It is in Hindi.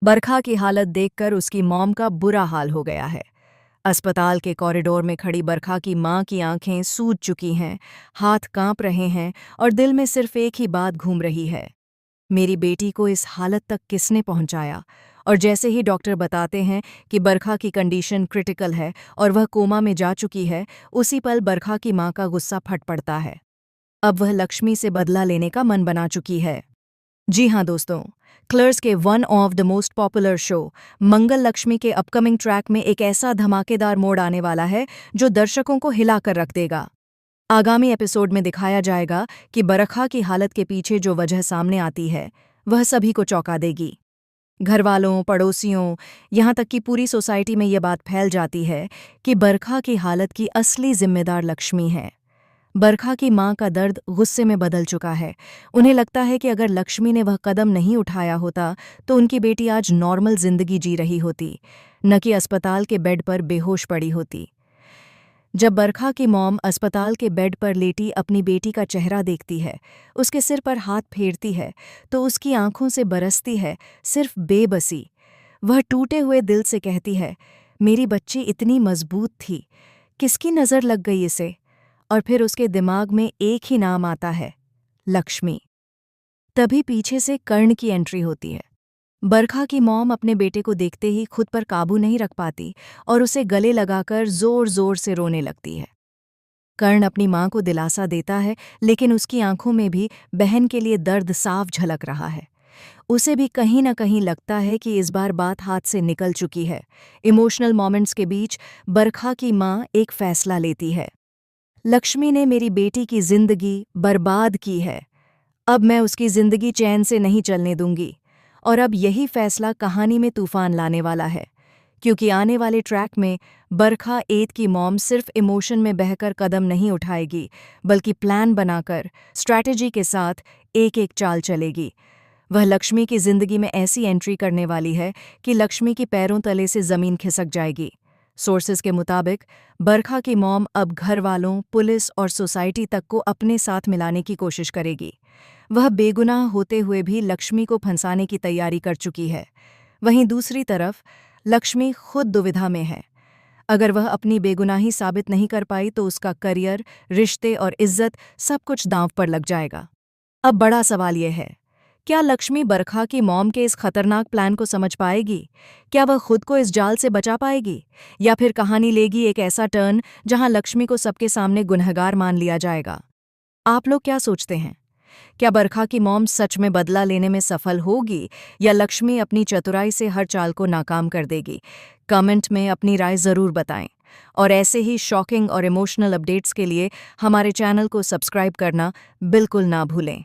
बरखा की हालत देखकर उसकी मॉम का बुरा हाल हो गया है। अस्पताल के कॉरिडोर में खड़ी बरखा की मां की आंखें सूज चुकी हैं, हाथ कांप रहे हैं और दिल में सिर्फ एक ही बात घूम रही है। मेरी बेटी को इस हालत तक किसने पहुंचाया? और जैसे ही डॉक्टर बताते हैं कि बरखा की कंडीशन क्रिटिकल है और वह कोमा में जा चुकी है, उसी पल बरखा की मां का गुस्सा फट पड़ता है। अब वह लक्ष्मी से बदला लेने का मन बना चुकी है। जी हाँ दोस्तों, क्लर्स के one of the most popular show Mangal Lakshmi के अपकमिंग ट्रैक में एक ऐसा धमाकेदार मोड़ आने वाला है जो दर्शकों को हिलाकर रख देगा। आगामी एपिसोड में दिखाया जाएगा कि बरखा की हालत के पीछे जो वजह सामने आती है वह सभी को चौंका देगी। घरवालों, पड़ोसियों, यहाँ तक कि पूरी सोसाइटी में ये बात फैल जाती है कि बरखा की हालत की असली जिम्मेदार लक्ष्मी है। बरखा की मां का दर्द गुस्से में बदल चुका है। उन्हें लगता है कि अगर लक्ष्मी ने वह कदम नहीं उठाया होता तो उनकी बेटी आज नॉर्मल जिंदगी जी रही होती, न कि अस्पताल के बेड पर बेहोश पड़ी होती। जब बरखा की मॉम अस्पताल के बेड पर लेटी अपनी बेटी का चेहरा देखती है, उसके सिर पर हाथ फेरती है, तो उसकी आंखों से बरसती है सिर्फ बेबसी। वह टूटे हुए दिल से कहती है, मेरी बच्ची इतनी मजबूत थी, किसकी नज़र लग गई इसे? और फिर उसके दिमाग में एक ही नाम आता है, लक्ष्मी। तभी पीछे से कर्ण की एंट्री होती है। बरखा की मॉम अपने बेटे को देखते ही खुद पर काबू नहीं रख पाती और उसे गले लगाकर जोर जोर से रोने लगती है। कर्ण अपनी मां को दिलासा देता है, लेकिन उसकी आंखों में भी बहन के लिए दर्द साफ झलक रहा है। उसे भी कहीं न कहीं लगता है कि इस बार बात हाथ से निकल चुकी है। इमोशनल मोमेंट्स के बीच बरखा की मां एक फैसला लेती है। लक्ष्मी ने मेरी बेटी की जिंदगी बर्बाद की है। अब मैं उसकी जिंदगी चैन से नहीं चलने दूंगी। और अब यही फैसला कहानी में तूफान लाने वाला है, क्योंकि आने वाले ट्रैक में बरखा एत की मॉम सिर्फ इमोशन में बहकर कदम नहीं उठाएगी, बल्कि प्लान बनाकर, स्ट्रैटेजी के साथ एक एक चाल चलेगी। वह लक्ष्मी की जिंदगी में ऐसी एंट्री करने वाली है कि लक्ष्मी की पैरों तले से जमीन खिसक जाएगी। सोर्सेज के मुताबिक बरखा की मॉम अब घर वालों, पुलिस और सोसाइटी तक को अपने साथ मिलाने की कोशिश करेगी। वह बेगुनाह होते हुए भी लक्ष्मी को फंसाने की तैयारी कर चुकी है। वहीं दूसरी तरफ लक्ष्मी खुद दुविधा में है। अगर वह अपनी बेगुनाही साबित नहीं कर पाई तो उसका करियर, रिश्ते और इज्जत सब कुछ दांव पर लग जाएगा। अब बड़ा सवाल यह है, क्या लक्ष्मी बरखा की मॉम के इस खतरनाक प्लान को समझ पाएगी? क्या वह खुद को इस जाल से बचा पाएगी? या फिर कहानी लेगी एक ऐसा टर्न जहां लक्ष्मी को सबके सामने गुनहगार मान लिया जाएगा? आप लोग क्या सोचते हैं? क्या बरखा की मॉम सच में बदला लेने में सफल होगी या लक्ष्मी अपनी चतुराई से हर चाल को नाकाम कर देगी? कमेंट में अपनी राय ज़रूर बताएं। और ऐसे ही शॉकिंग और इमोशनल अपडेट्स के लिए हमारे चैनल को सब्सक्राइब करना बिल्कुल ना भूलें।